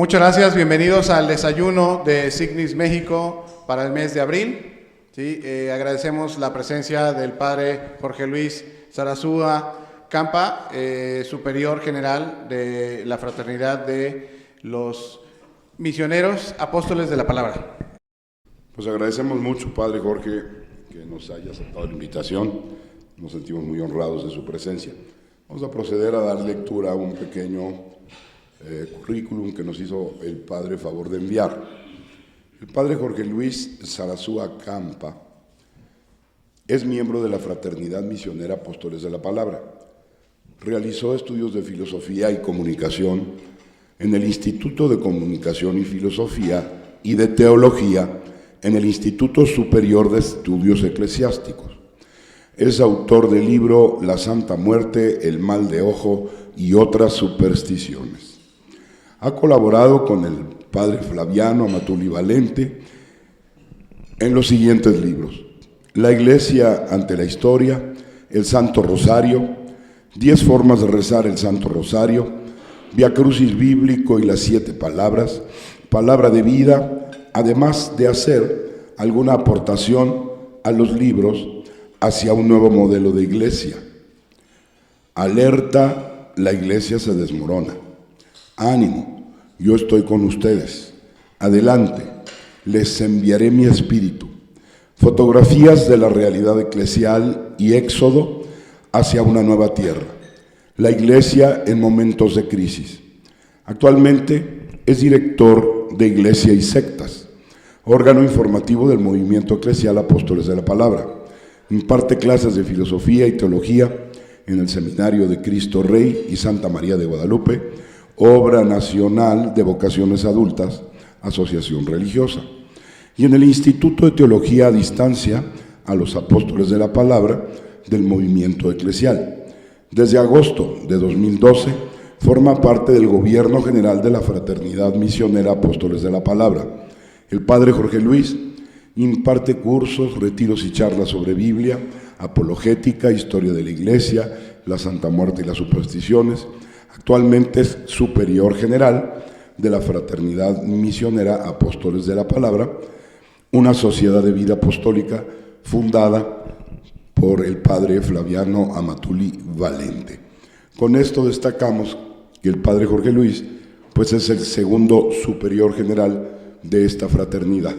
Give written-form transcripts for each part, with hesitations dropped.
Muchas gracias, bienvenidos al desayuno de Signis México para el mes de abril. ¿Sí? Agradecemos la presencia del Padre Jorge Luis Sarasúa Campa, superior general de la Fraternidad de los Misioneros Apóstoles de la Palabra. Pues agradecemos mucho, Padre Jorge, que nos haya aceptado la invitación. Nos sentimos muy honrados de su presencia. Vamos a proceder a dar lectura a un pequeño currículum que nos hizo el Padre favor de enviar. El Padre Jorge Luis Sarasúa Campa es miembro de la Fraternidad Misionera Apóstoles de la Palabra. Realizó estudios de Filosofía y Comunicación en el Instituto de Comunicación y Filosofía y de Teología en el Instituto Superior de Estudios Eclesiásticos. Es autor del libro La Santa Muerte, el Mal de Ojo y otras supersticiones. Ha colaborado con el Padre Flaviano Amatuli Valente en los siguientes libros: La Iglesia ante la Historia, El Santo Rosario, 10 formas de rezar el Santo Rosario, Via Crucis Bíblico y las 7 palabras, Palabra de Vida, además de hacer alguna aportación a los libros hacia un nuevo modelo de iglesia. Alerta, la iglesia se desmorona. Ánimo, yo estoy con ustedes. Adelante, les enviaré mi espíritu. Fotografías de la realidad eclesial y éxodo hacia una nueva tierra. La iglesia en momentos de crisis. Actualmente es director de Iglesia y Sectas, órgano informativo del Movimiento Eclesial Apóstoles de la Palabra. Imparte clases de filosofía y teología en el Seminario de Cristo Rey y Santa María de Guadalupe, Obra Nacional de Vocaciones Adultas, Asociación Religiosa, y en el Instituto de Teología a Distancia a los Apóstoles de la Palabra del Movimiento Eclesial. Desde agosto de 2012 forma parte del Gobierno General de la Fraternidad Misionera Apóstoles de la Palabra. El Padre Jorge Luis imparte cursos, retiros y charlas sobre Biblia, apologética, historia de la Iglesia, la Santa Muerte y las supersticiones. Actualmente es superior general de la Fraternidad Misionera Apóstoles de la Palabra, una sociedad de vida apostólica fundada por el Padre Flaviano Amatuli Valente. Con esto destacamos que el Padre Jorge Luis pues es el segundo superior general de esta fraternidad.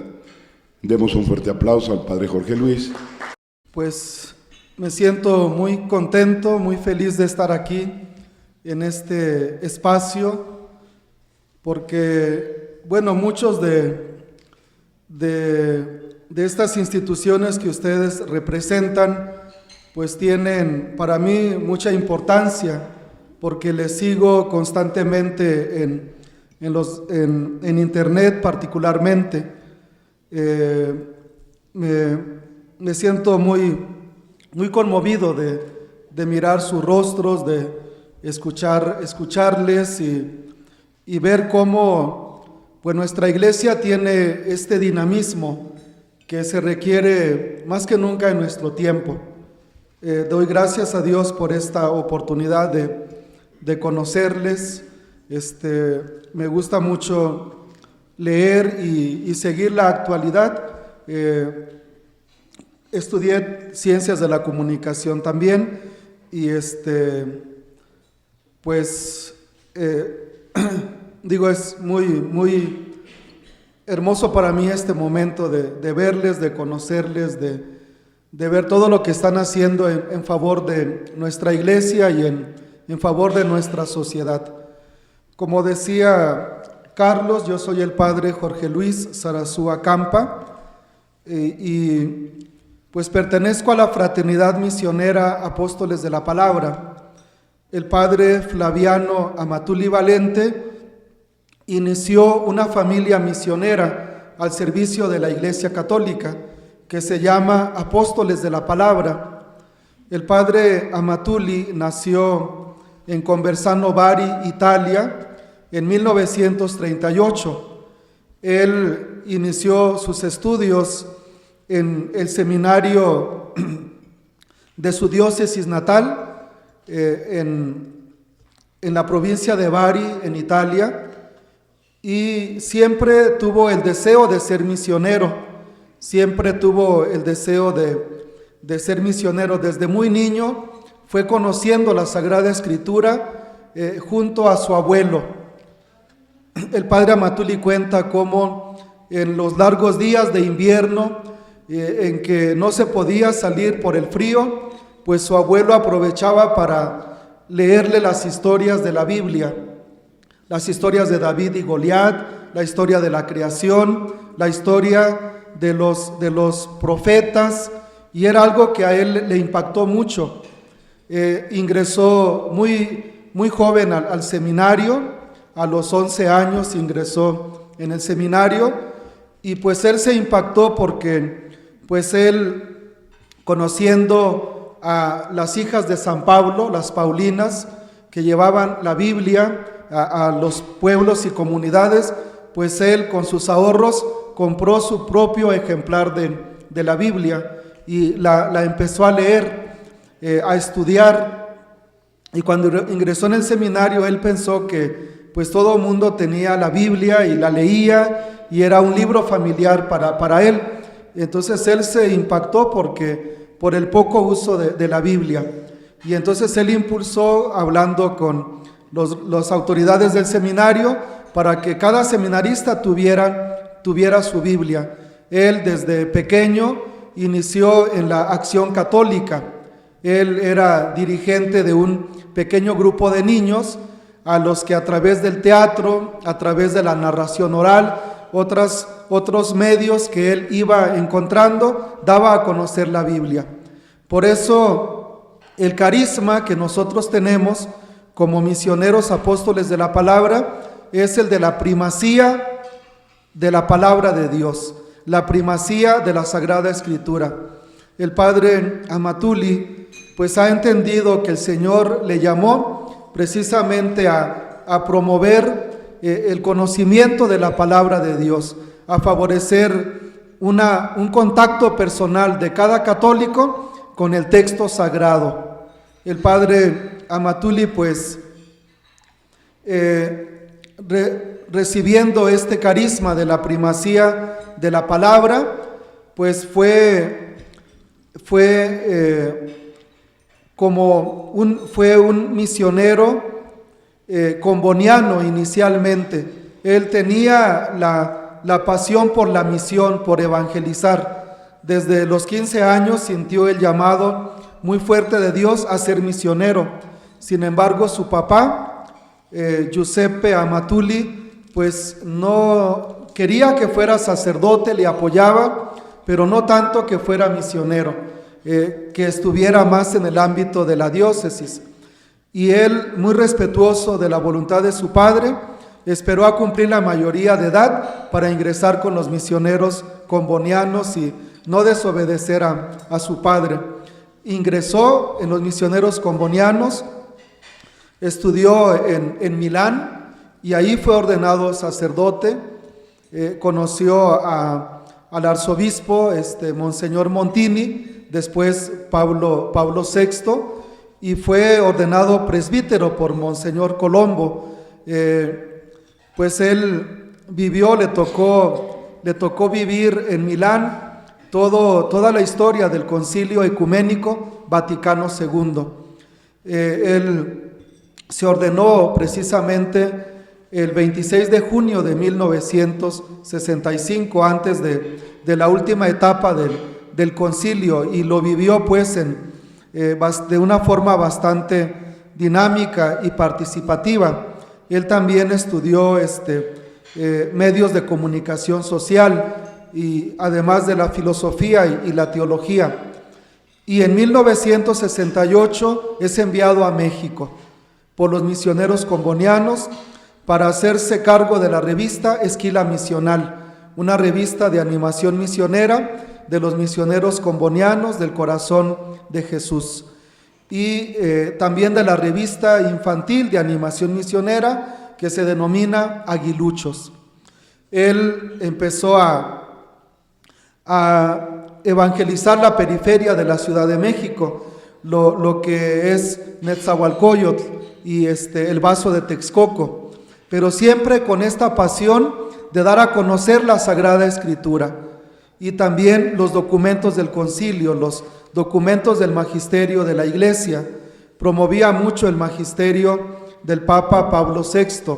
Demos un fuerte aplauso al Padre Jorge Luis. Pues me siento muy contento, muy feliz de estar aquí en este espacio, porque, bueno, muchos de estas instituciones que ustedes representan, pues tienen para mí mucha importancia, porque les sigo constantemente en internet particularmente. Me siento muy conmovido de mirar sus rostros, de escucharles y ver cómo pues nuestra iglesia tiene este dinamismo que se requiere más que nunca en nuestro tiempo. Doy gracias a Dios por esta oportunidad de conocerles. Me gusta mucho leer y seguir la actualidad. Estudié Ciencias de la Comunicación también y digo, es muy hermoso para mí este momento de verles, de conocerles, de ver todo lo que están haciendo en favor de nuestra iglesia y en favor de nuestra sociedad. Como decía Carlos, yo soy el Padre Jorge Luis Sarasúa Campa y pues pertenezco a la Fraternidad Misionera Apóstoles de la Palabra. El Padre Flaviano Amatuli Valente inició una familia misionera al servicio de la Iglesia Católica que se llama Apóstoles de la Palabra. El Padre Amatuli nació en Conversano Bari, Italia, en 1938. Él inició sus estudios en el seminario de su diócesis natal, en la provincia de Bari, en Italia, y siempre tuvo el deseo de ser misionero, siempre tuvo el deseo de ser misionero. Desde muy niño fue conociendo la Sagrada Escritura junto a su abuelo. El padre Amatuli cuenta cómo en los largos días de invierno en que no se podía salir por el frío, pues su abuelo aprovechaba para leerle las historias de la Biblia, las historias de David y Goliat, la historia de la creación, la historia de los profetas, y era algo que a él le impactó mucho. Ingresó muy joven al seminario, a los 11 años ingresó en el seminario, y pues él se impactó porque pues él, conociendo a las hijas de San Pablo, las Paulinas, que llevaban la Biblia a los pueblos y comunidades, pues él con sus ahorros compró su propio ejemplar de la Biblia y la empezó a leer, a estudiar. Y cuando ingresó en el seminario, él pensó que pues todo el mundo tenía la Biblia y la leía y era un libro familiar para él. Entonces él se impactó por el poco uso de la Biblia. Y entonces él impulsó, hablando con las autoridades del seminario, para que cada seminarista tuviera su Biblia. Él desde pequeño inició en la Acción Católica. Él era dirigente de un pequeño grupo de niños a los que a través del teatro, a través de la narración oral, otros medios que él iba encontrando, daba a conocer la Biblia. Por eso el carisma que nosotros tenemos como misioneros apóstoles de la palabra es el de la primacía de la palabra de Dios, la primacía de la Sagrada Escritura. El padre Amatuli pues ha entendido que el Señor le llamó precisamente a promover el conocimiento de la palabra de Dios, a favorecer un contacto personal de cada católico con el texto sagrado. El padre Amatuli pues recibiendo este carisma de la primacía de la palabra, pues fue un misionero comboniano inicialmente. Él tenía la pasión por la misión, por evangelizar. Desde los 15 años sintió el llamado muy fuerte de Dios a ser misionero. Sin embargo, su papá, Giuseppe Amatuli, pues no quería que fuera sacerdote, le apoyaba, pero no tanto que fuera misionero, que estuviera más en el ámbito de la diócesis. Y él, muy respetuoso de la voluntad de su padre, esperó a cumplir la mayoría de edad para ingresar con los misioneros combonianos y no desobedecer a su padre. Ingresó en los misioneros combonianos, estudió en Milán y ahí fue ordenado sacerdote. Conoció al arzobispo Monseñor Montini, después Pablo VI, y fue ordenado presbítero por Monseñor Colombo. Pues él vivió, le tocó vivir en Milán toda la historia del Concilio Ecuménico Vaticano II. Él se ordenó precisamente el 26 de junio de 1965, antes de la última etapa del concilio, y lo vivió pues de una forma bastante dinámica y participativa. Él también estudió medios de comunicación social, y además de la filosofía y la teología. Y en 1968 es enviado a México por los misioneros combonianos para hacerse cargo de la revista Esquila Misional, una revista de animación misionera de los misioneros combonianos del Corazón de Jesús, y también de la revista infantil de animación misionera que se denomina Aguiluchos. Él empezó a evangelizar la periferia de la Ciudad de México, lo que es Netzahualcóyotl y el Vaso de Texcoco. pero siempre con esta pasión de dar a conocer la Sagrada Escritura y también los documentos del concilio, los documentos del magisterio de la Iglesia. Promovía mucho el magisterio del Papa Pablo VI.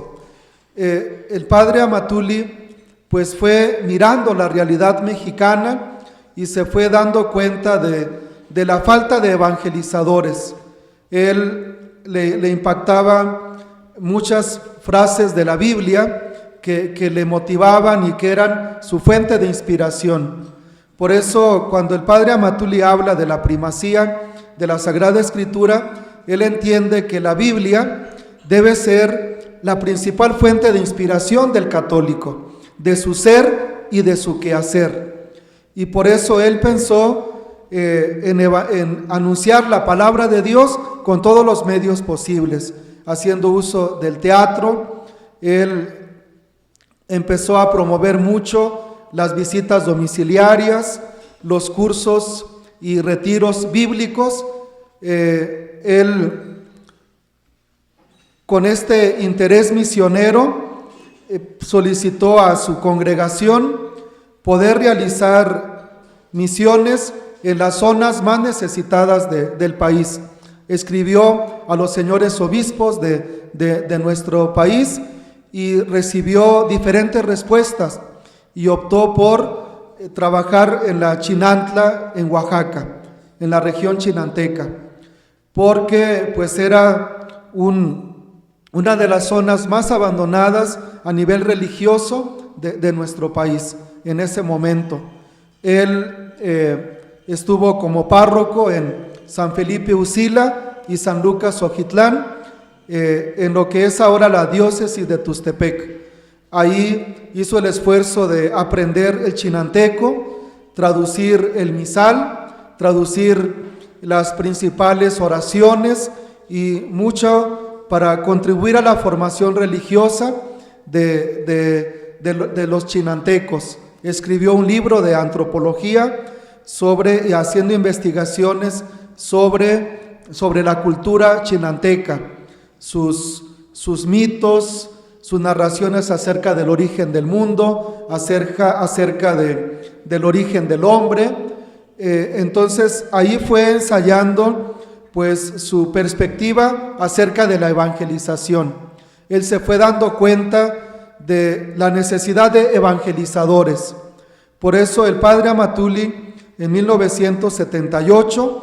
El padre Amatuli pues fue mirando la realidad mexicana y se fue dando cuenta de la falta de evangelizadores. Él le impactaban muchas frases de la Biblia que le motivaban y que eran su fuente de inspiración. Por eso, cuando el padre Amatuli habla de la primacía de la Sagrada Escritura, él entiende que la Biblia debe ser la principal fuente de inspiración del católico, de su ser y de su quehacer. Y por eso él pensó en anunciar la palabra de Dios con todos los medios posibles, haciendo uso del teatro. Él empezó a promover mucho las visitas domiciliarias, los cursos y retiros bíblicos. Él, con este interés misionero, solicitó a su congregación poder realizar misiones en las zonas más necesitadas del país. Escribió a los señores obispos de nuestro país y recibió diferentes respuestas y optó por trabajar en la Chinantla, en Oaxaca, en la región chinanteca, porque pues era una de las zonas más abandonadas a nivel religioso de nuestro país en ese momento. Él estuvo como párroco en San Felipe Usila y San Lucas Ojitlán, en lo que es ahora la diócesis de Tustepec. Ahí hizo el esfuerzo de aprender el chinanteco, traducir el misal, traducir las principales oraciones y mucho para contribuir a la formación religiosa de los chinantecos. Escribió un libro de antropología haciendo investigaciones sobre la cultura chinanteca, sus mitos, sus narraciones acerca del origen del mundo, acerca del origen del hombre. Entonces ahí fue ensayando pues su perspectiva acerca de la evangelización. Él se fue dando cuenta de la necesidad de evangelizadores. Por eso el padre Amatuli en 1978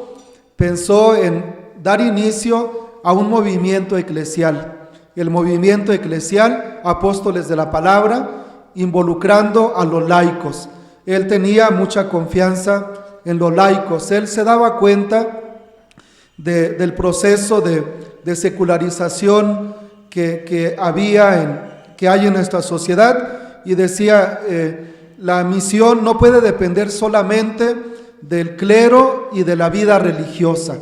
pensó en dar inicio a un movimiento eclesial, el movimiento eclesial Apóstoles de la Palabra, involucrando a los laicos. Él tenía mucha confianza en los laicos. Él se daba cuenta del proceso de secularización que hay en nuestra sociedad y decía, la misión no puede depender solamente del clero y de la vida religiosa,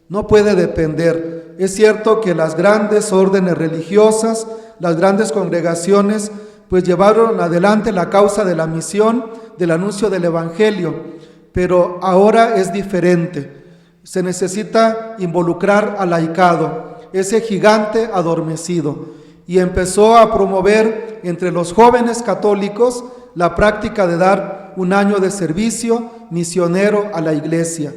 no puede depender. Es cierto que las grandes órdenes religiosas, las grandes congregaciones, pues llevaron adelante la causa de la misión, del anuncio del Evangelio, pero ahora es diferente. Se necesita involucrar al laicado, ese gigante adormecido, y empezó a promover entre los jóvenes católicos la práctica de dar un año de servicio misionero a la iglesia.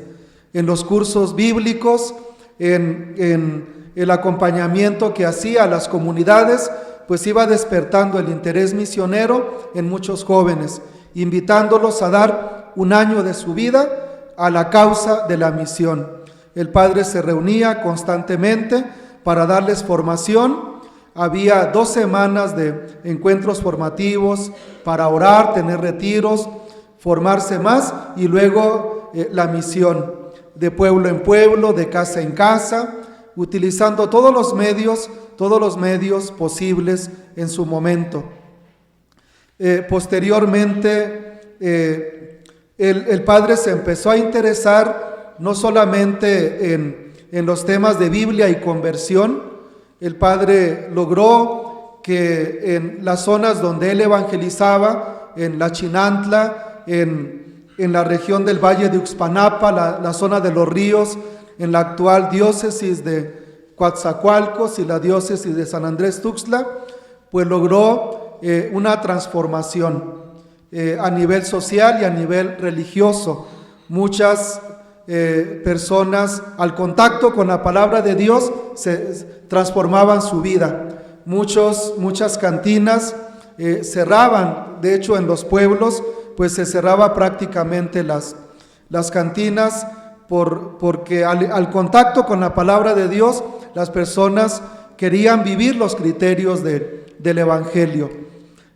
En los cursos bíblicos, en el acompañamiento que hacía a las comunidades, pues iba despertando el interés misionero en muchos jóvenes, invitándolos a dar un año de su vida a la causa de la misión. El padre se reunía constantemente para darles formación. Había 2 semanas de encuentros formativos para orar, tener retiros, formarse más y luego la misión de pueblo en pueblo, de casa en casa, utilizando todos los medios posibles en su momento. Posteriormente, el padre se empezó a interesar no solamente en los temas de Biblia y conversión. El padre logró que en las zonas donde él evangelizaba, en la Chinantla, en la región del Valle de Uxpanapa, la zona de los ríos, en la actual diócesis de Coatzacoalcos y la diócesis de San Andrés Tuxtla, pues logró una transformación a nivel social y a nivel religioso. Muchas personas al contacto con la palabra de Dios se transformaban su vida. Muchas cantinas cerraban. De hecho, en los pueblos pues se cerraba prácticamente las cantinas porque al contacto con la palabra de Dios las personas querían vivir los criterios del Evangelio.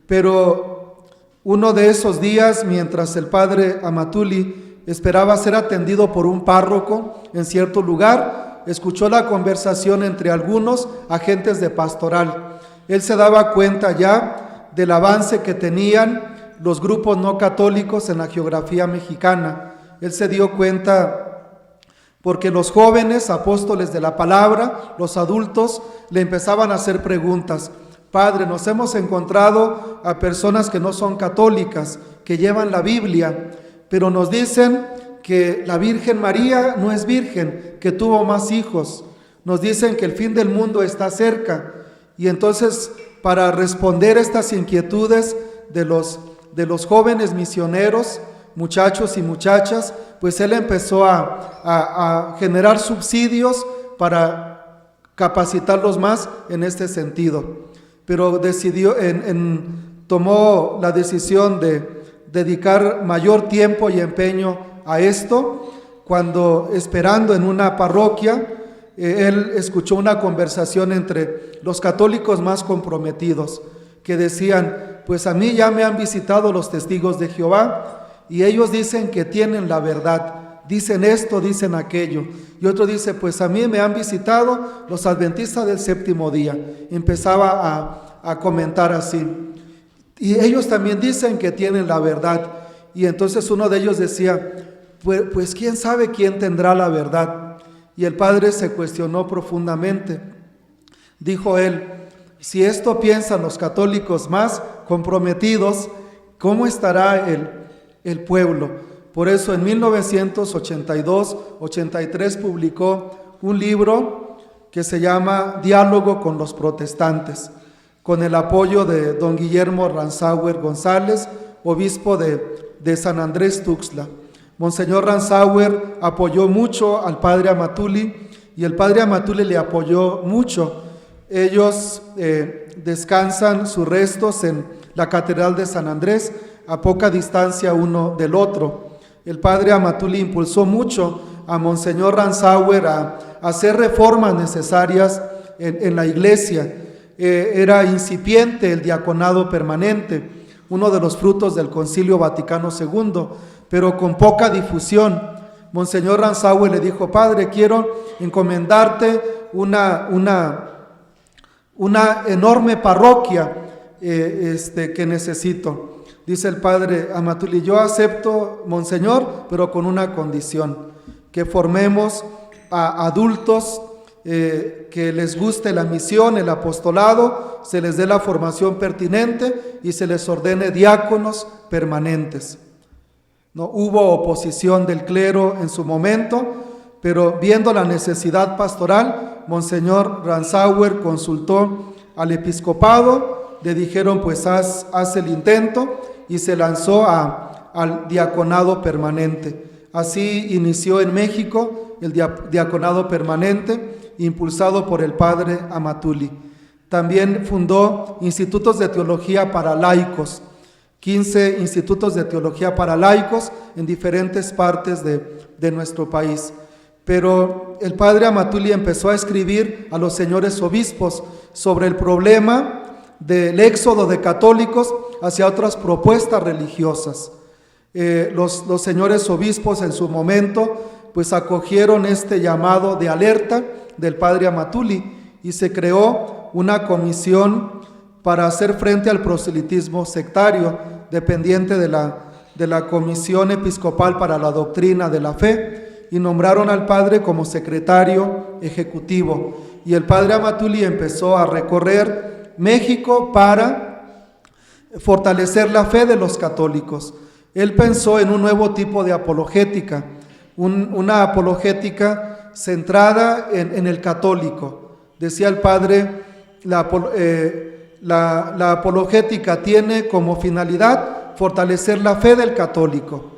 Pero uno de esos días, mientras el padre Amatuli esperaba ser atendido por un párroco en cierto lugar, escuchó la conversación entre algunos agentes de pastoral. Él se daba cuenta ya del avance que tenían los grupos no católicos en la geografía mexicana. Él se dio cuenta porque los jóvenes apóstoles de la palabra, los adultos, le empezaban a hacer preguntas. Padre, nos hemos encontrado a personas que no son católicas, que llevan la Biblia, pero nos dicen que la Virgen María no es virgen, que tuvo más hijos. Nos dicen que el fin del mundo está cerca. Y entonces, para responder estas inquietudes de los jóvenes misioneros, muchachos y muchachas, pues él empezó a generar subsidios para capacitarlos más en este sentido. Pero tomó la decisión de dedicar mayor tiempo y empeño a esto, cuando esperando en una parroquia, él escuchó una conversación entre los católicos más comprometidos, que decían, pues a mí ya me han visitado los testigos de Jehová, y ellos dicen que tienen la verdad, dicen esto, dicen aquello. Y otro dice, pues a mí me han visitado los adventistas del séptimo día. Empezaba a comentar así. Y ellos también dicen que tienen la verdad. Y entonces uno de ellos decía, pues quién sabe quién tendrá la verdad. Y el padre se cuestionó profundamente. Dijo él, si esto piensan los católicos más comprometidos, ¿cómo estará el pueblo? Por eso en 1982-83 publicó un libro que se llama Diálogo con los protestantes, con el apoyo de don Guillermo Ranzauer González, obispo de San Andrés Tuxtla. Monseñor Ranzauer apoyó mucho al padre Amatuli y el padre Amatuli le apoyó mucho. Ellos descansan sus restos en la Catedral de San Andrés, a poca distancia uno del otro. El padre Amatuli impulsó mucho a Monseñor Ranzauer a hacer reformas necesarias en la iglesia. Era incipiente el diaconado permanente, uno de los frutos del Concilio Vaticano II, pero con poca difusión. Monseñor Ranzauer le dijo, padre, quiero encomendarte una enorme parroquia que necesito. Dice el padre Amatuli, yo acepto, monseñor, pero con una condición, que formemos a adultos que les guste la misión, el apostolado, se les dé la formación pertinente y se les ordene diáconos permanentes. No hubo oposición del clero en su momento, pero viendo la necesidad pastoral, Monseñor Ranzauer consultó al episcopado, le dijeron pues haz el intento, y se lanzó al diaconado permanente. Así inició en México el diaconado permanente, impulsado por el padre Amatuli. También fundó institutos de teología para laicos, 15 institutos de teología para laicos en diferentes partes de nuestro país. Pero el padre Amatuli empezó a escribir a los señores obispos sobre el problema del éxodo de católicos hacia otras propuestas religiosas. Los señores obispos en su momento pues acogieron este llamado de alerta del padre Amatuli y se creó una comisión para hacer frente al proselitismo sectario, dependiente de la Comisión Episcopal para la Doctrina de la Fe, y nombraron al padre como secretario ejecutivo. Y el padre Amatuli empezó a recorrer México para fortalecer la fe de los católicos. Él pensó en un nuevo tipo de apologética, una apologética centrada en el católico. Decía el padre, La apologética tiene como finalidad fortalecer la fe del católico,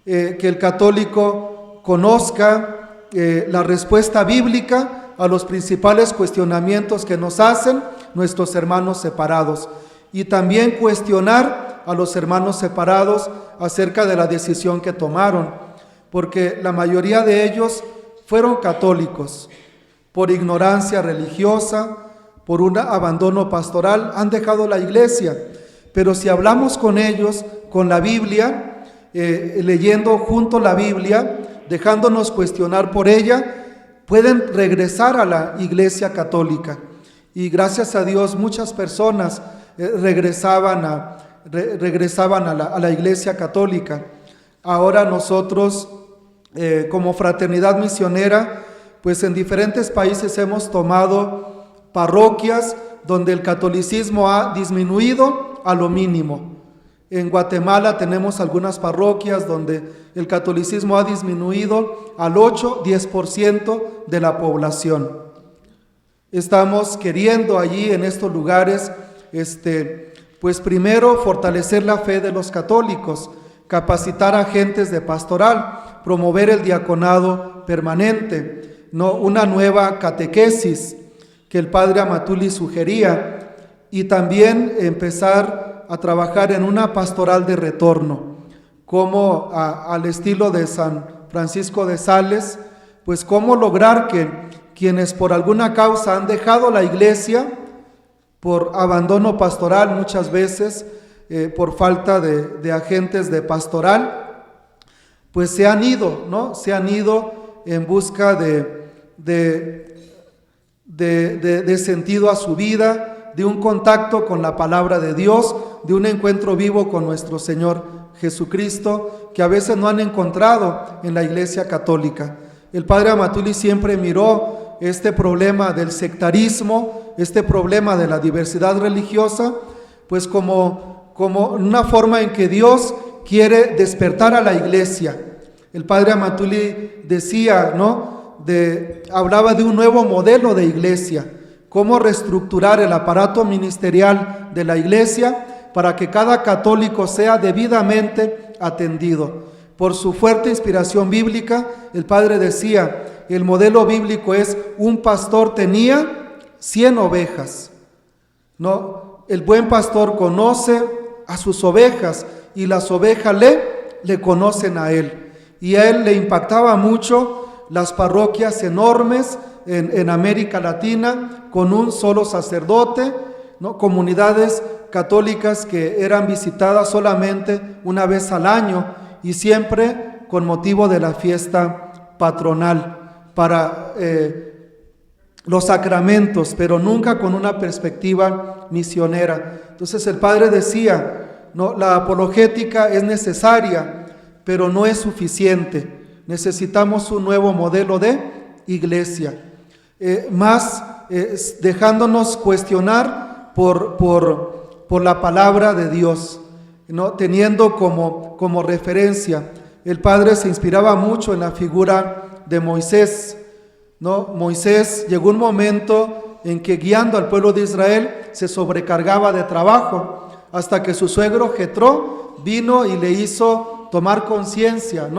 que el católico conozca la respuesta bíblica a los principales cuestionamientos que nos hacen nuestros hermanos separados, y también cuestionar a los hermanos separados acerca de la decisión que tomaron, porque la mayoría de ellos fueron católicos. Por ignorancia religiosa, por un abandono pastoral, han dejado la iglesia. Pero si hablamos con ellos, con la Biblia, leyendo junto la Biblia, dejándonos cuestionar por ella, pueden regresar a la iglesia católica. Y gracias a Dios muchas personas regresaban a la iglesia católica. Ahora nosotros, como fraternidad misionera, pues en diferentes países hemos tomado parroquias donde el catolicismo ha disminuido a lo mínimo. En Guatemala tenemos algunas parroquias donde el catolicismo ha disminuido al 8-10% de la población. Estamos queriendo allí en estos lugares, pues primero fortalecer la fe de los católicos, capacitar agentes de pastoral, promover el diaconado permanente, una nueva catequesis que el padre Amatuli sugería, y también empezar a trabajar en una pastoral de retorno, como al estilo de San Francisco de Sales, pues cómo lograr que quienes por alguna causa han dejado la iglesia, por abandono pastoral muchas veces, por falta de agentes de pastoral, pues se han ido, ¿no? Se han ido en busca de sentido a su vida, de un contacto con la palabra de Dios, de un encuentro vivo con nuestro Señor Jesucristo, que a veces no han encontrado en la iglesia católica. El padre Amatuli siempre miró este problema del sectarismo, este problema de la diversidad religiosa, pues como una forma en que Dios quiere despertar a la iglesia. El padre Amatuli decía, hablaba de un nuevo modelo de iglesia, cómo reestructurar el aparato ministerial de la iglesia para que cada católico sea debidamente atendido. Por su fuerte inspiración bíblica, el padre decía, el modelo bíblico es: un pastor tenía 100 ovejas. El buen pastor conoce a sus ovejas y las ovejas le conocen a él. Y a él le impactaba mucho las parroquias enormes en América Latina, con un solo sacerdote, comunidades católicas que eran visitadas solamente una vez al año, y siempre con motivo de la fiesta patronal para los sacramentos, pero nunca con una perspectiva misionera. Entonces el padre decía, la apologética es necesaria, pero no es suficiente. Necesitamos un nuevo modelo de iglesia, dejándonos cuestionar por la palabra de Dios, teniendo como referencia. El padre se inspiraba mucho en la figura de Moisés. Moisés llegó un momento en que, guiando al pueblo de Israel, se sobrecargaba de trabajo, hasta que su suegro Jetro vino y le hizo tomar conciencia,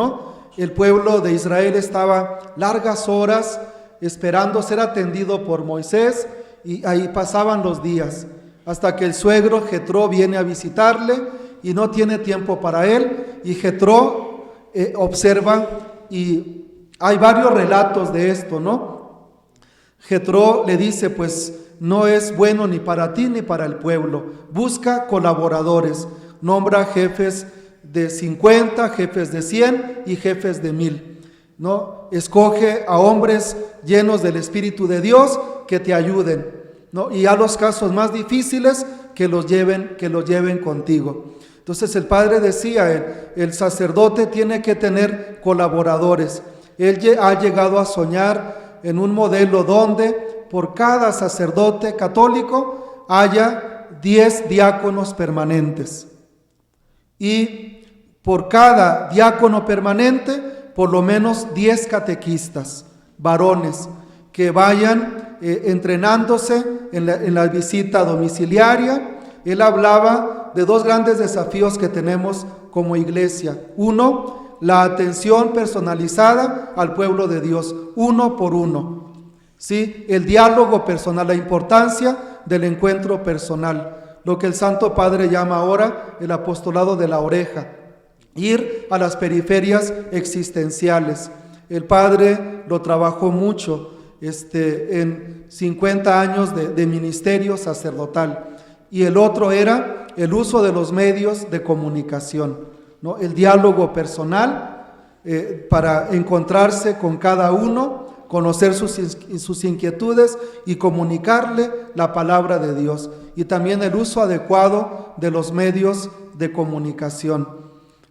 El pueblo de Israel estaba largas horas esperando ser atendido por Moisés, y ahí pasaban los días, hasta que el suegro Jetro viene a visitarle y no tiene tiempo para él, y Jetro observa, y hay varios relatos de esto, Jetro le dice, pues no es bueno ni para ti ni para el pueblo, busca colaboradores, nombra jefes de 50, jefes de 100 y jefes de 1000, escoge a hombres llenos del Espíritu de Dios que te ayuden, y a los casos más difíciles que los lleven contigo. Entonces el padre decía, el sacerdote tiene que tener colaboradores. Él ha llegado a soñar en un modelo donde por cada sacerdote católico haya 10 diáconos permanentes, y por cada diácono permanente por lo menos 10 catequistas, varones, que vayan entrenándose en la visita domiciliaria, él hablaba de dos grandes desafíos que tenemos como iglesia. Uno, la atención personalizada al pueblo de Dios, uno por uno. ¿Sí? El diálogo personal, la importancia del encuentro personal, lo que el Santo Padre llama ahora el apostolado de la oreja, ir a las periferias existenciales. El Padre lo trabajó mucho en 50 años de ministerio sacerdotal. Y el otro era el uso de los medios de comunicación, ¿no? El diálogo personal para encontrarse con cada uno, conocer sus inquietudes y comunicarle la palabra de Dios. Y también el uso adecuado de los medios de comunicación.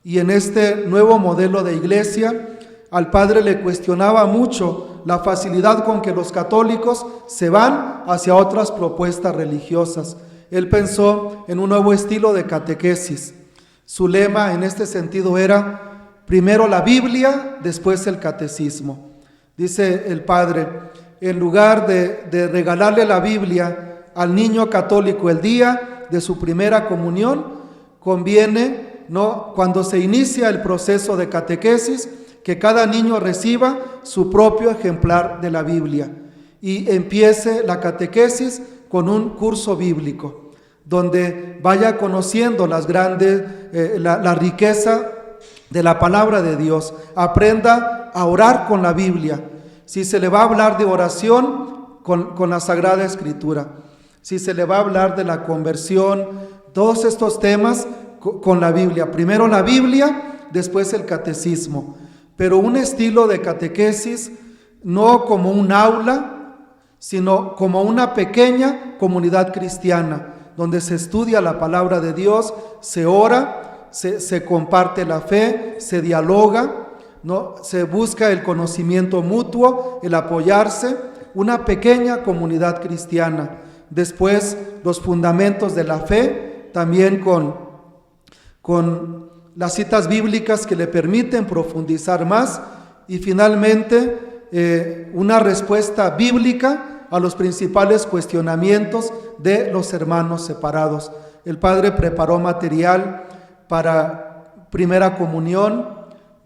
Y en este nuevo modelo de iglesia, al Padre le cuestionaba mucho la facilidad con que los católicos se van hacia otras propuestas religiosas. Él pensó en un nuevo estilo de catequesis. Su lema en este sentido era: primero la Biblia, después el catecismo. Dice el Padre, en lugar de regalarle la Biblia al niño católico el día de su primera comunión, conviene, ¿no?, cuando se inicia el proceso de catequesis, que cada niño reciba su propio ejemplar de la Biblia y empiece la catequesis con un curso bíblico, donde vaya conociendo la riqueza de la palabra de Dios, aprenda a orar con la Biblia. Si se le va a hablar de oración, con la Sagrada Escritura. Si se le va a hablar de la conversión, todos estos temas con la Biblia. Primero la Biblia, después el catecismo. Pero un estilo de catequesis no como un aula, sino como una pequeña comunidad cristiana, donde se estudia la palabra de Dios, se ora, se comparte la fe, se dialoga, ¿no? Se busca el conocimiento mutuo, el apoyarse, una pequeña comunidad cristiana. Después, los fundamentos de la fe, también con las citas bíblicas que le permiten profundizar más, y finalmente una respuesta bíblica a los principales cuestionamientos de los hermanos separados. El Padre preparó material para primera comunión,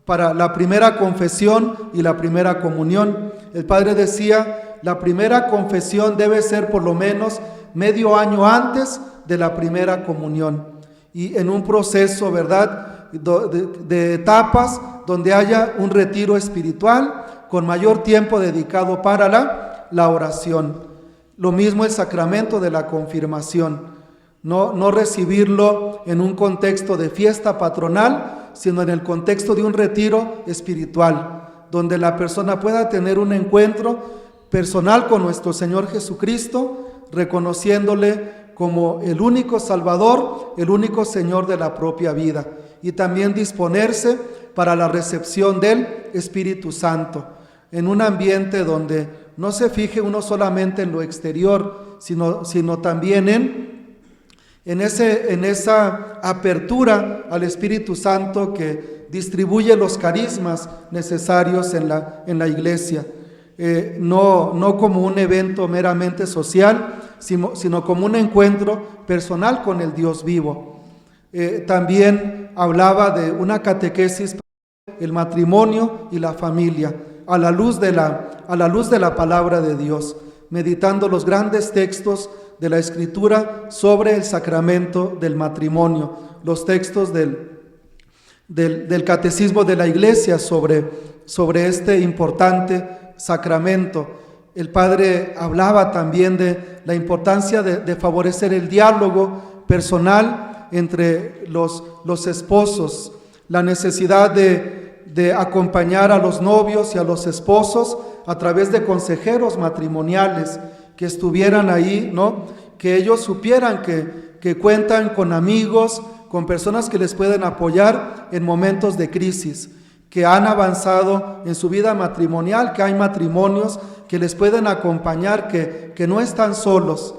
para la primera confesión y la primera comunión. El Padre decía, la primera confesión debe ser por lo menos medio año antes de la primera comunión, y en un proceso, ¿verdad?, de etapas donde haya un retiro espiritual con mayor tiempo dedicado para la oración. Lo mismo el sacramento de la confirmación, no recibirlo en un contexto de fiesta patronal, sino en el contexto de un retiro espiritual, donde la persona pueda tener un encuentro personal con nuestro Señor Jesucristo, reconociéndole como el único Salvador, el único Señor de la propia vida, y también disponerse para la recepción del Espíritu Santo, en un ambiente donde no se fije uno solamente en lo exterior, sino también en esa apertura al Espíritu Santo que distribuye los carismas necesarios en la iglesia. No como un evento meramente social, sino como un encuentro personal con el Dios vivo. También hablaba de una catequesis para el matrimonio y la familia, a la luz de la palabra de Dios, meditando los grandes textos de la Escritura sobre el sacramento del matrimonio, los textos del catecismo de la Iglesia sobre este importante sacramento. El Padre hablaba también de la importancia de favorecer el diálogo personal entre los esposos, la necesidad de acompañar a los novios y a los esposos a través de consejeros matrimoniales que estuvieran ahí, ¿no? Que ellos supieran que cuentan con amigos, con personas que les pueden apoyar en momentos de crisis, que han avanzado en su vida matrimonial, que hay matrimonios que les pueden acompañar, que no están solos,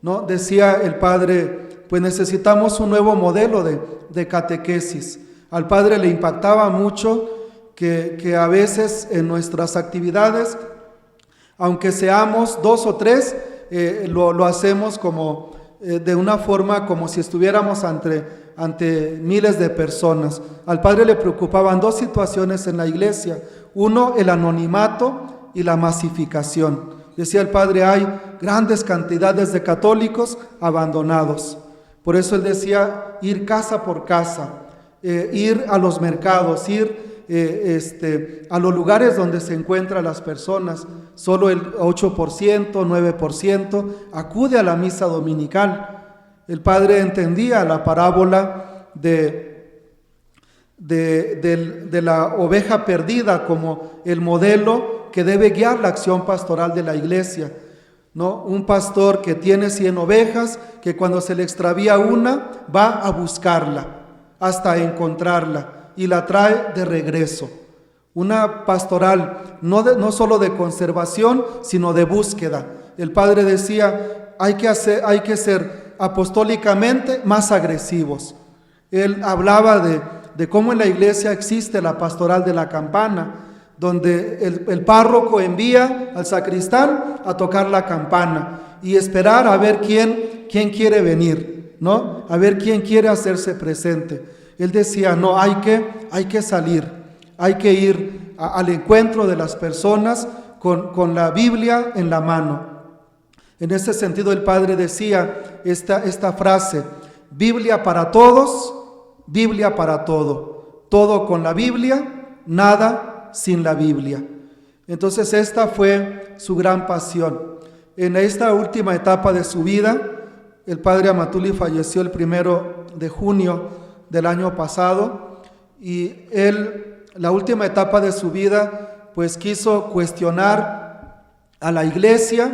¿no? Decía el Padre, pues necesitamos un nuevo modelo de catequesis. Al Padre le impactaba mucho que a veces en nuestras actividades Aunque seamos 2 o 3, lo hacemos como de una forma como si estuviéramos ante miles de personas. Al Padre le preocupaban 2 situaciones en la iglesia. Uno, el anonimato y la masificación. Decía el Padre, hay grandes cantidades de católicos abandonados. Por eso él decía ir casa por casa, ir a los mercados, ir a los lugares donde se encuentran las personas. Solo el 8%, 9% acude a la misa dominical. El Padre entendía la parábola de la oveja perdida como el modelo que debe guiar la acción pastoral de la iglesia, ¿no? Un pastor que tiene 100 ovejas, que cuando se le extravía una, va a buscarla hasta encontrarla y la trae de regreso. Una pastoral no solo de conservación, sino de búsqueda. El Padre decía, hay que ser apostólicamente más agresivos. Él hablaba de cómo en la iglesia existe la pastoral de la campana, donde el párroco envía al sacristán a tocar la campana y esperar a ver quién quiere venir, ¿no? A ver quién quiere hacerse presente. Él decía, no, hay que salir, hay que ir al encuentro de las personas con la Biblia en la mano. En ese sentido el Padre decía esta frase, Biblia para todos, Biblia para todo. Todo con la Biblia, nada sin la Biblia. Entonces esta fue su gran pasión. En esta última etapa de su vida, el Padre Amatuli falleció el 1 de junio del año pasado, y él, la última etapa de su vida, pues quiso cuestionar a la iglesia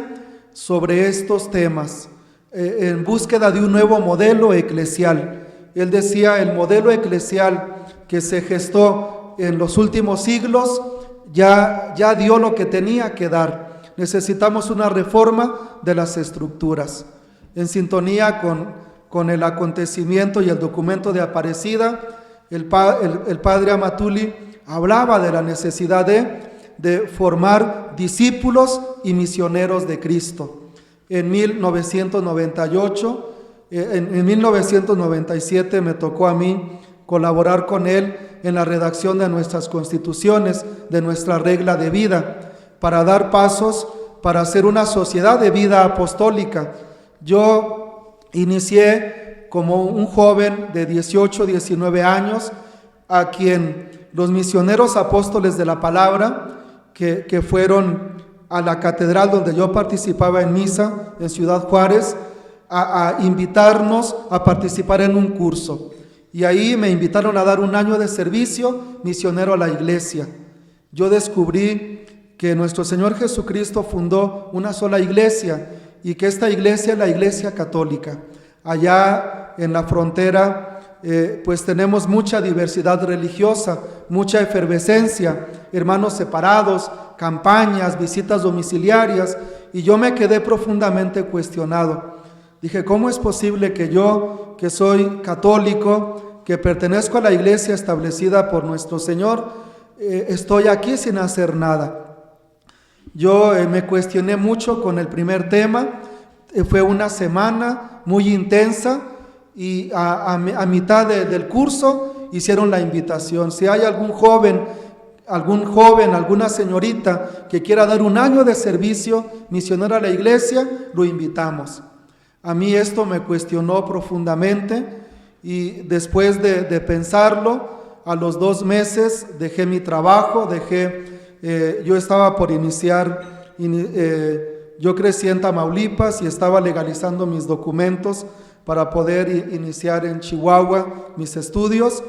sobre estos temas, en búsqueda de un nuevo modelo eclesial. Él decía, el modelo eclesial que se gestó en los últimos siglos ya dio lo que tenía que dar. Necesitamos una reforma de las estructuras. En sintonía con el acontecimiento y el documento de Aparecida, el Padre Amatuli hablaba de la necesidad de formar discípulos y misioneros de Cristo. En 1998, en 1997 me tocó a mí colaborar con él en la redacción de nuestras constituciones, de nuestra regla de vida, para dar pasos para hacer una sociedad de vida apostólica. Yo inicié como un joven de 18, 19 años, a quien los misioneros apóstoles de la palabra, que fueron a la catedral donde yo participaba en misa, en Ciudad Juárez, a invitarnos a participar en un curso. Y ahí me invitaron a dar un año de servicio misionero a la iglesia. Yo descubrí que nuestro Señor Jesucristo fundó una sola iglesia, y que esta iglesia es la Iglesia Católica. Allá en la frontera pues tenemos mucha diversidad religiosa, mucha efervescencia, hermanos separados, campañas, visitas domiciliarias, y yo me quedé profundamente cuestionado. Dije, ¿cómo es posible que yo, que soy católico, que pertenezco a la iglesia establecida por nuestro Señor, estoy aquí sin hacer nada? Yo me cuestioné mucho con el primer tema. Fue una semana muy intensa, y a mitad del curso hicieron la invitación. Si hay algún joven, alguna señorita que quiera dar un año de servicio misionero a la iglesia, lo invitamos. A mí esto me cuestionó profundamente, y después de pensarlo, a los 2 meses dejé mi trabajo, yo estaba por iniciar, yo crecí en Tamaulipas y estaba legalizando mis documentos para poder iniciar en Chihuahua mis estudios,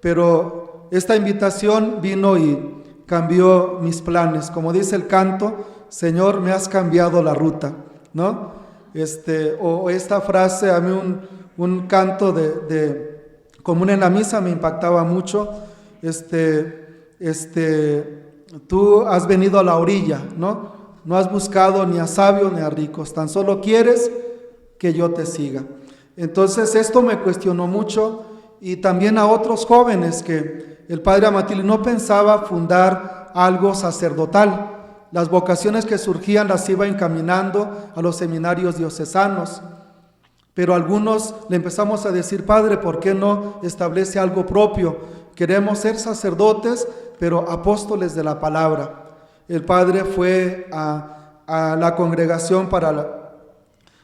pero esta invitación vino y cambió mis planes. Como dice el canto, Señor, me has cambiado la ruta, ¿no? O esta frase, a mí un canto común en la misa me impactaba mucho. Tú has venido a la orilla, ¿no? No has buscado ni a sabios ni a ricos, tan solo quieres que yo te siga. Entonces esto me cuestionó mucho, y también a otros jóvenes, que el Padre Amatuli no pensaba fundar algo sacerdotal. las vocaciones que surgían las iba encaminando a los seminarios diocesanos. Pero algunos le empezamos a decir: Padre, ¿por qué no establece algo propio? Queremos ser sacerdotes, pero apóstoles de la palabra. El Padre fue a la Congregación para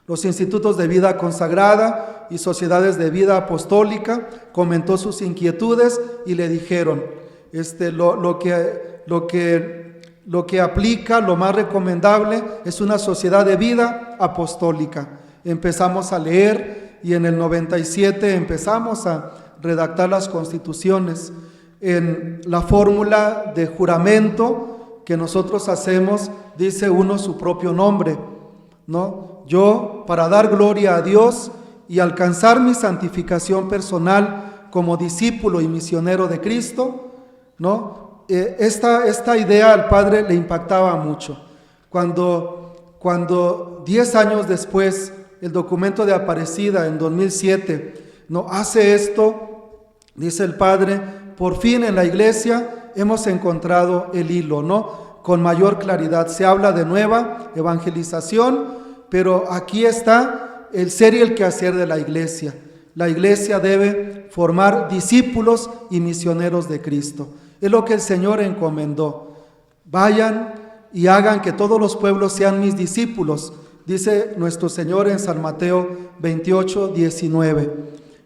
los Institutos de Vida Consagrada y Sociedades de Vida Apostólica, comentó sus inquietudes y le dijeron: lo que aplica, lo más recomendable es una sociedad de vida apostólica. Empezamos a leer y en el 97 empezamos a redactar las constituciones. En la fórmula de juramento que nosotros hacemos, dice uno su propio nombre, ¿no? Yo, para dar gloria a Dios y alcanzar mi santificación personal como discípulo y misionero de Cristo, ¿no? Esta idea al Padre le impactaba mucho. Cuando 10 años después, el documento de Aparecida en 2007, ¿no?, hace esto, dice el Padre: por fin en la iglesia hemos encontrado el hilo, ¿no?, con mayor claridad. Se habla de nueva evangelización, pero aquí está el ser y el quehacer de la iglesia. La iglesia debe formar discípulos y misioneros de Cristo. Es lo que el Señor encomendó. Vayan y hagan que todos los pueblos sean mis discípulos, dice nuestro Señor en San Mateo 28, 19.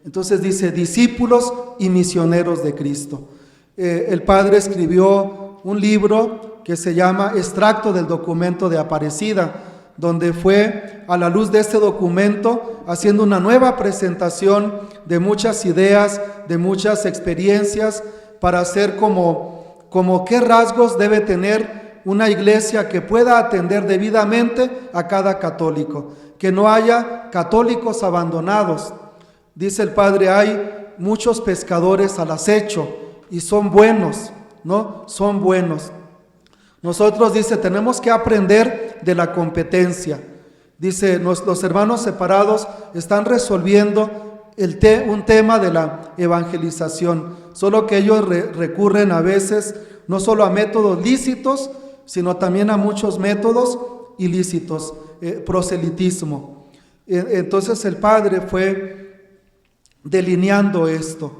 Entonces dice: discípulos y misioneros de Cristo. El Padre escribió un libro que se llama Extracto del Documento de Aparecida, donde fue a la luz de este documento haciendo una nueva presentación de muchas ideas, de muchas experiencias, para hacer como qué rasgos debe tener una iglesia que pueda atender debidamente a cada católico, que no haya católicos abandonados. Dice el Padre: hay muchos pescadores al acecho y son buenos, ¿no? Son buenos. Nosotros, dice, tenemos que aprender de la competencia. Dice, los hermanos separados están resolviendo un tema de la evangelización, solo que ellos recurren a veces no solo a métodos lícitos, sino también a muchos métodos ilícitos, proselitismo. Entonces el Padre fue delineando esto.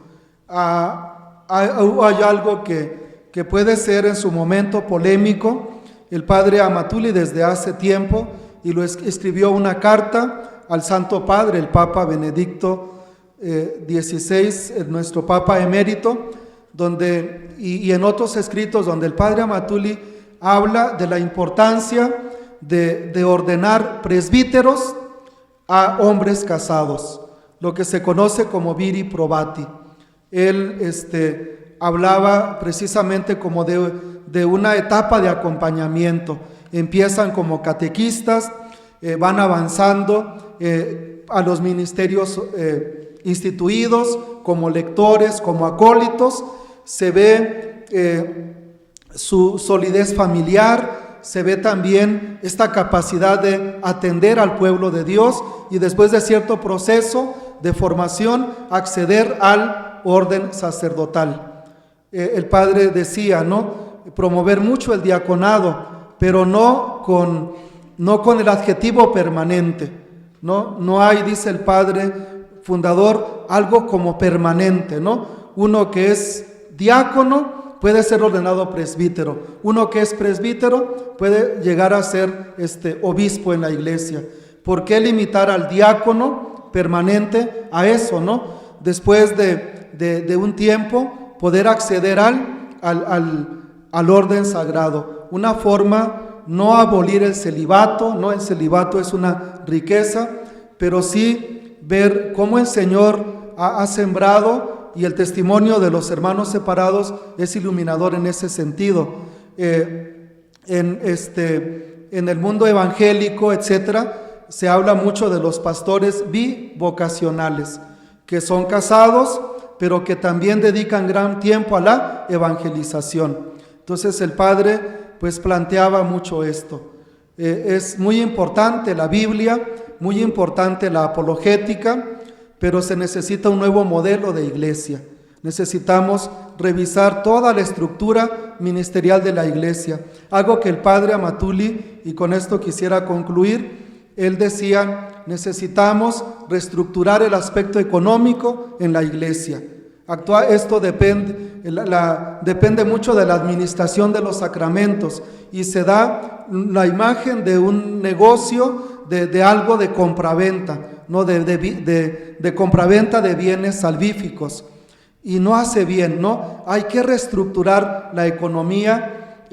Hay algo que puede ser en su momento polémico. El Padre Amatuli desde hace tiempo, y lo escribió una carta al Santo Padre, el Papa Benedicto XVI, nuestro Papa emérito, y en otros escritos donde el Padre Amatuli habla de la importancia de ordenar presbíteros a hombres casados, lo que se conoce como viri probati. Él hablaba precisamente como de una etapa de acompañamiento. Empiezan como catequistas, van avanzando a los ministerios instituidos, como lectores, como acólitos. Se ve su solidez familiar, se ve también esta capacidad de atender al pueblo de Dios, y después de cierto proceso de formación, acceder al orden sacerdotal. El Padre decía, ¿no?, promover mucho el diaconado, pero no con el adjetivo permanente. No hay, dice el Padre fundador, algo como permanente, ¿no? Uno que es diácono puede ser ordenado presbítero. Uno que es presbítero puede llegar a ser obispo en la iglesia. ¿Por qué limitar al diácono permanente a eso, no? Después de un tiempo poder acceder al orden sagrado. Una forma, no abolir el celibato, no, el celibato es una riqueza, pero sí ver cómo el Señor ha sembrado, y el testimonio de los hermanos separados es iluminador en ese sentido. En el mundo evangélico, etcétera, se habla mucho de los pastores bivocacionales, que son casados, pero que también dedican gran tiempo a la evangelización. Entonces el Padre pues planteaba mucho esto. Es muy importante la Biblia, muy importante la apologética, pero se necesita un nuevo modelo de iglesia. Necesitamos revisar toda la estructura ministerial de la iglesia. Algo que el padre Amatuli, y con esto quisiera concluir, él decía, necesitamos reestructurar el aspecto económico en la iglesia. Esto depende mucho de la administración de los sacramentos y se da la imagen de un negocio de algo de compraventa, ¿no? de compraventa de bienes salvíficos. Y no hace bien, ¿no? Hay que reestructurar la economía,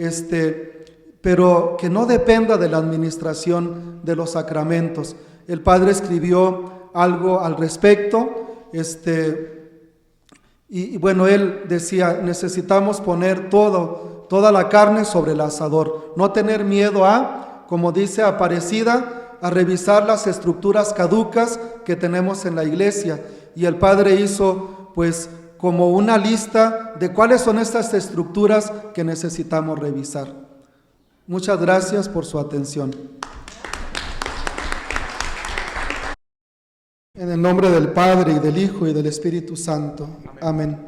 pero que no dependa de la administración de los sacramentos. El padre escribió algo al respecto, y bueno, él decía, necesitamos poner toda la carne sobre el asador, no tener miedo como dice Aparecida, a revisar las estructuras caducas que tenemos en la iglesia. Y el padre hizo, pues, como una lista de cuáles son estas estructuras que necesitamos revisar. Muchas gracias por su atención. En el nombre del Padre, y del Hijo, y del Espíritu Santo. Amén.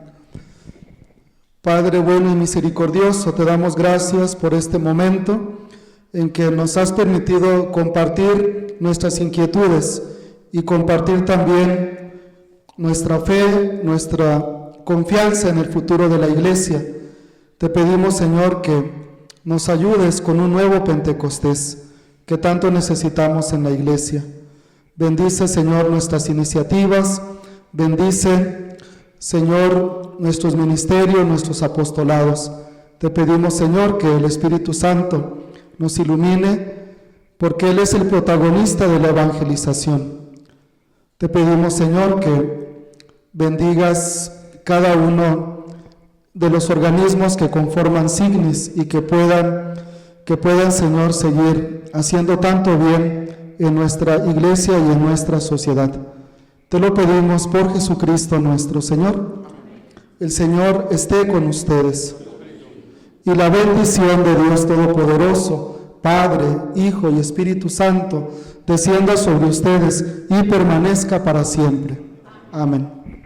Padre bueno y misericordioso, te damos gracias por este momento en que nos has permitido compartir nuestras inquietudes y compartir también nuestra fe, nuestra confianza en el futuro de la iglesia. Te pedimos, Señor, que nos ayudes con un nuevo Pentecostés que tanto necesitamos en la iglesia. Bendice, Señor, nuestras iniciativas, bendice, Señor, nuestros ministerios, nuestros apostolados. Te pedimos, Señor, que el Espíritu Santo nos ilumine, porque Él es el protagonista de la evangelización. Te pedimos, Señor, que bendigas cada uno de los organismos que conforman Signis y que puedan, Señor, seguir haciendo tanto bien en nuestra iglesia y en nuestra sociedad. Te lo pedimos por Jesucristo nuestro Señor. El Señor esté con ustedes. Y la bendición de Dios Todopoderoso, Padre, Hijo y Espíritu Santo, descienda sobre ustedes y permanezca para siempre. Amén.